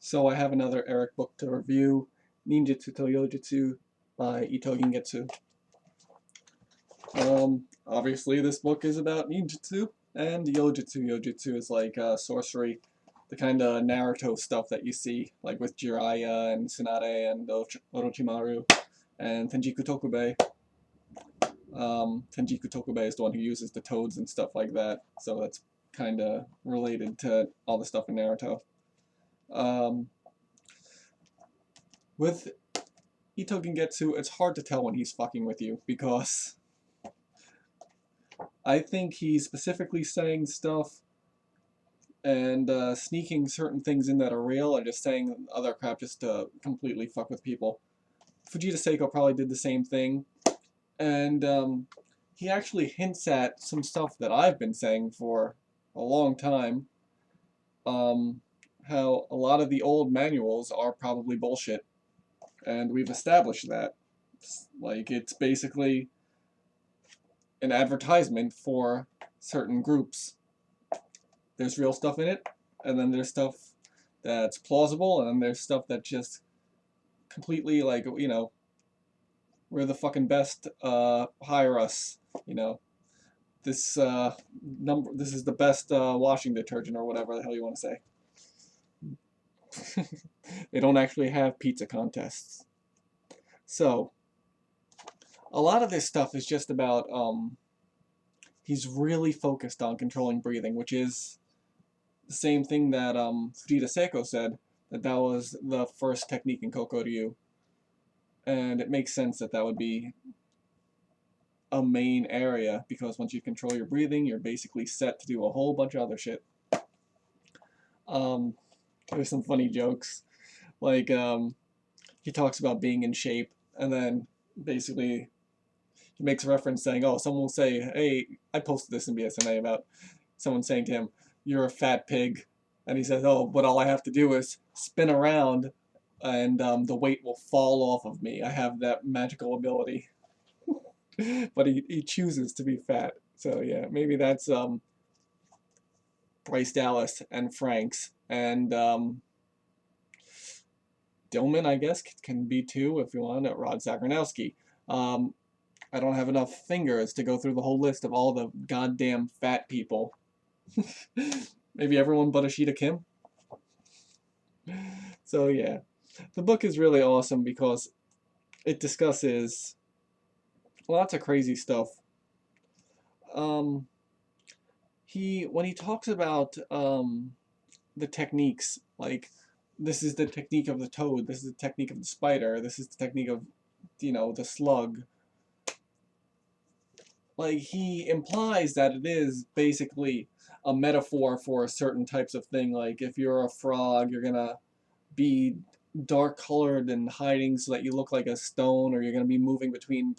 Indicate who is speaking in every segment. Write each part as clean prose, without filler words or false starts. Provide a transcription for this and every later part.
Speaker 1: So I have another Eric book to review, Ninjutsu to Yojutsu by Gingetsu. Obviously this book is about ninjutsu and Yojutsu. Yojutsu is like sorcery, the kind of Naruto stuff that you see, like with Jiraiya and Tsunade and Orochimaru and Tenjiku Tokubei. Tenjiku Tokubei is the one who uses the toads and stuff like that, so that's kind of related to all the stuff in Naruto. With Ito Gengetsu, it's hard to tell when he's fucking with you, because I think he's specifically saying stuff and sneaking certain things in that are real and just saying other crap just to completely fuck with people. Fujita Seiko probably did the same thing, and he actually hints at some stuff that I've been saying for a long time, how a lot of the old manuals are probably bullshit, and we've established that. Like, it's basically an advertisement for certain groups. There's real stuff in it, and then there's stuff that's plausible, and then there's stuff that just completely, like, we're the fucking best, hire us, this this is the best washing detergent, or whatever the hell you want to say. They don't actually have pizza contests. So a lot of this stuff is just about he's really focused on controlling breathing, which is the same thing that Fujita Seiko said, that was the first technique in Kokoryu. And it makes sense that that would be a main area, because once you control your breathing, you're basically set to do a whole bunch of other shit. There's some funny jokes. Like, he talks about being in shape, and then basically he makes a reference saying, oh, someone will say, hey, I posted this in BSNA about someone saying to him, you're a fat pig. And he says, oh, but all I have to do is spin around and the weight will fall off of me. I have that magical ability. But he chooses to be fat. So yeah, maybe that's Bryce Dallas and Franks. And Dillman, I guess, can be too if you want, Rod Sagranowski. I don't have enough fingers to go through the whole list of all the goddamn fat people. Maybe everyone but Ashita Kim? So yeah, the book is really awesome because it discusses lots of crazy stuff. When he talks about the techniques, like, this is the technique of the toad, this is the technique of the spider, this is the technique of, the slug. Like, he implies that it is basically a metaphor for certain types of thing. Like, if you're a frog, you're gonna be dark colored and hiding so that you look like a stone, or you're gonna be moving between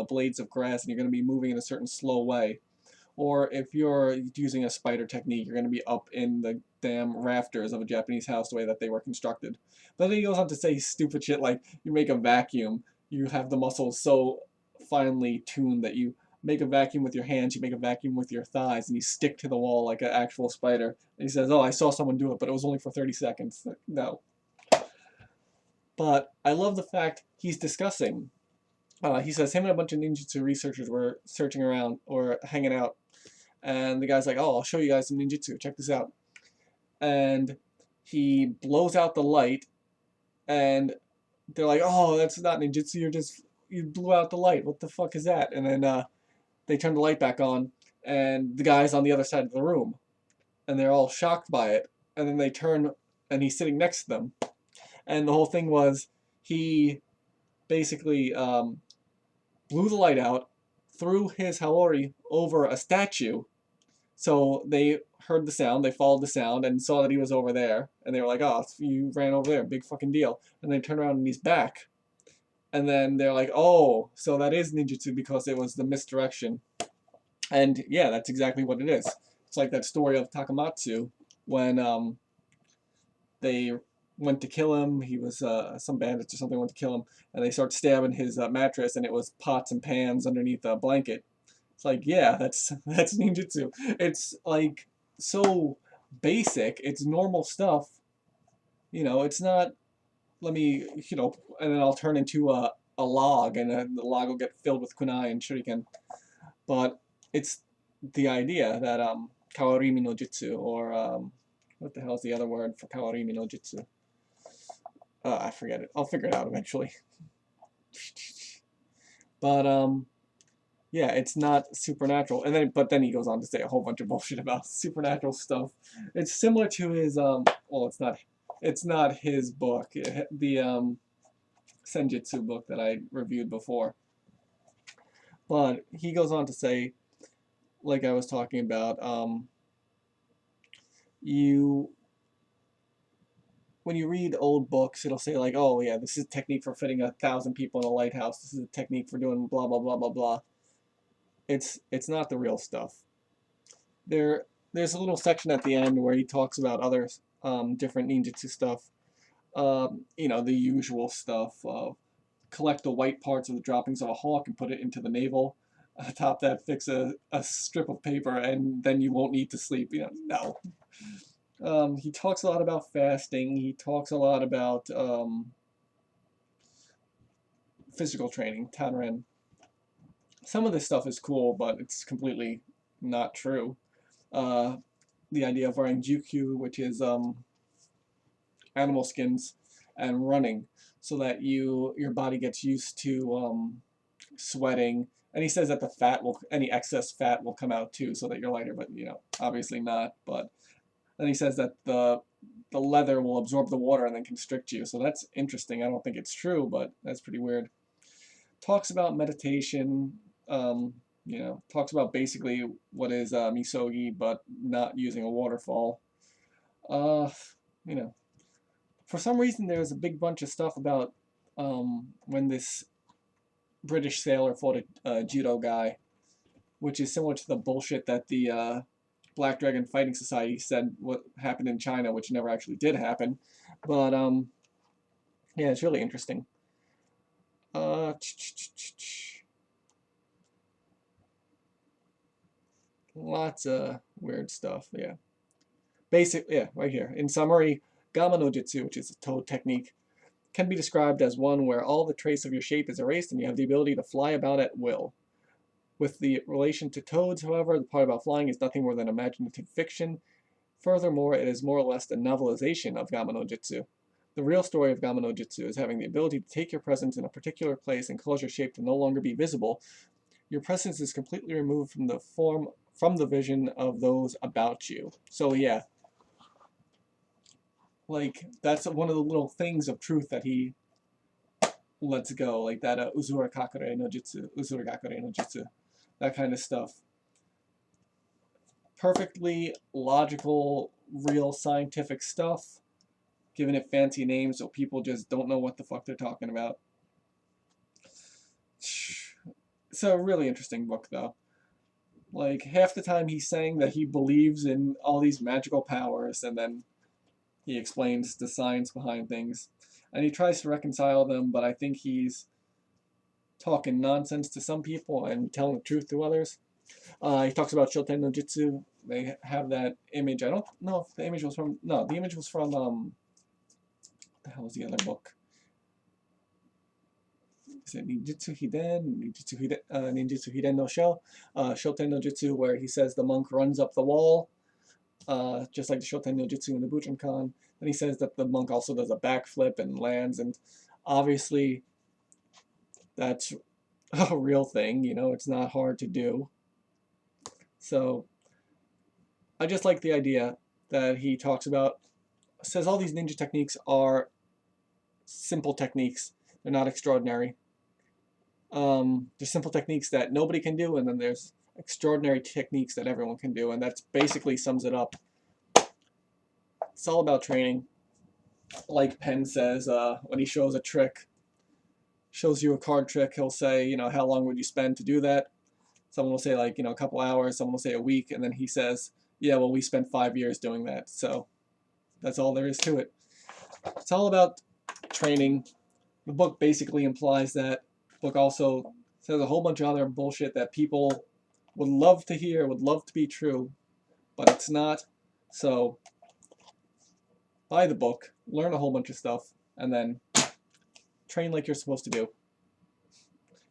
Speaker 1: blades of grass, and you're gonna be moving in a certain slow way. Or if you're using a spider technique, you're gonna be up in the damn rafters of a Japanese house the way that they were constructed. But then he goes on to say stupid shit like, you make a vacuum, you have the muscles so finely tuned that you make a vacuum with your hands, you make a vacuum with your thighs, and you stick to the wall like an actual spider. And he says, oh, I saw someone do it, but it was only for 30 seconds. No. But I love the fact he's discussing. He says him and a bunch of ninjutsu researchers were searching around, or hanging out, and the guy's like, oh, I'll show you guys some ninjutsu, check this out. And he blows out the light, and they're like, oh, that's not ninjutsu, you blew out the light, what the fuck is that? And then they turn the light back on, and the guy's on the other side of the room, and they're all shocked by it. And then they turn, and he's sitting next to them. And the whole thing was, he basically blew the light out, threw his haori over a statue. So they heard the sound, they followed the sound, and saw that he was over there. And they were like, oh, you ran over there, big fucking deal. And they turn around and he's back. And then they're like, oh, so that is ninjutsu because it was the misdirection. And yeah, that's exactly what it is. It's like that story of Takamatsu when they went to kill him. He was some bandits or something went to kill him, and they start stabbing his mattress, and it was pots and pans underneath a blanket. It's like, yeah, that's ninjutsu. It's like so basic, it's normal stuff, You know, it's not, let me, and then I'll turn into a log, and then the log will get filled with kunai and shuriken. But it's the idea that kawarimi no jutsu, or what the hell is the other word for kawarimi no jutsu? I forget it. I'll figure it out eventually. But yeah, it's not supernatural. And then, but then he goes on to say a whole bunch of bullshit about supernatural stuff. It's similar to his well, it's not his book, the Senjutsu book that I reviewed before. But he goes on to say, like I was talking about, you when you read old books, it'll say like, oh yeah, this is a technique for fitting 1,000 people in a lighthouse. This is a technique for doing blah blah blah blah blah. It's not the real stuff. There's a little section at the end where he talks about other different ninjutsu stuff. The usual stuff. Collect the white parts of the droppings of a hawk and put it into the navel. Atop that, fix a strip of paper, and then you won't need to sleep. No. He talks a lot about fasting. He talks a lot about physical training, Tanren. Some of this stuff is cool, but it's completely not true. Uh, the idea of wearing jukyu, which is animal skins, and running, so that your body gets used to sweating. And he says that any excess fat will come out too, so that you're lighter. But obviously not. But then he says that the leather will absorb the water and then constrict you. So that's interesting. I don't think it's true, but that's pretty weird. Talks about meditation. Talks about basically what is misogi, but not using a waterfall. Uh, you know, for some reason there's a big bunch of stuff about when this British sailor fought a judo guy, which is similar to the bullshit that the Black Dragon Fighting Society said what happened in China, which never actually did happen. But yeah, it's really interesting. Uh, Lots of weird stuff. Yeah, right here. In summary, Gamma no Jutsu, which is a toad technique, can be described as one where all the trace of your shape is erased and you have the ability to fly about at will. With the relation to toads, however, the part about flying is nothing more than imaginative fiction. Furthermore, it is more or less a novelization of Gamma no Jutsu. The real story of Gamma no Jutsu is having the ability to take your presence in a particular place and cause your shape to no longer be visible. Your presence is completely removed from the vision of those about you. So yeah, like that's one of the little things of truth that he lets go, like that Uzura Kakure no Jutsu, that kind of stuff. Perfectly logical, real scientific stuff, giving it fancy names so people just don't know what the fuck they're talking about. It's a really interesting book, though. Like, half the time he's saying that he believes in all these magical powers, and then he explains the science behind things. And he tries to reconcile them, but I think he's talking nonsense to some people and telling the truth to others. He talks about Shoten no Jutsu. They have that image. I don't know if the image was from... No, the image was from... what the hell was the other book? Is it Ninjutsu Hiden? Ninjutsu Hiden no Sho? Shoten no Jutsu, where he says the monk runs up the wall, just like the Shoten no Jutsu in the Bujinkan. Then he says that the monk also does a backflip and lands, and obviously that's a real thing, it's not hard to do. So I just like the idea that he talks about, says all these ninja techniques are simple techniques. They're not extraordinary. There's simple techniques that nobody can do, and then there's extraordinary techniques that everyone can do, and that basically sums it up. It's all about training. Like Penn says, when he shows a trick, shows you a card trick, he'll say, how long would you spend to do that? Someone will say, like, a couple hours, someone will say a week, and then he says, yeah, well, we spent 5 years doing that. So that's all there is to it. It's all about training. The book basically implies that. The book also says a whole bunch of other bullshit that people would love to hear, would love to be true, but it's not. So buy the book, learn a whole bunch of stuff, and then train like you're supposed to do.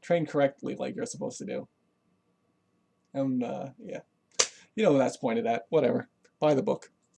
Speaker 1: Train correctly like you're supposed to do. And, yeah. You know what that's pointed at. Whatever. Buy the book.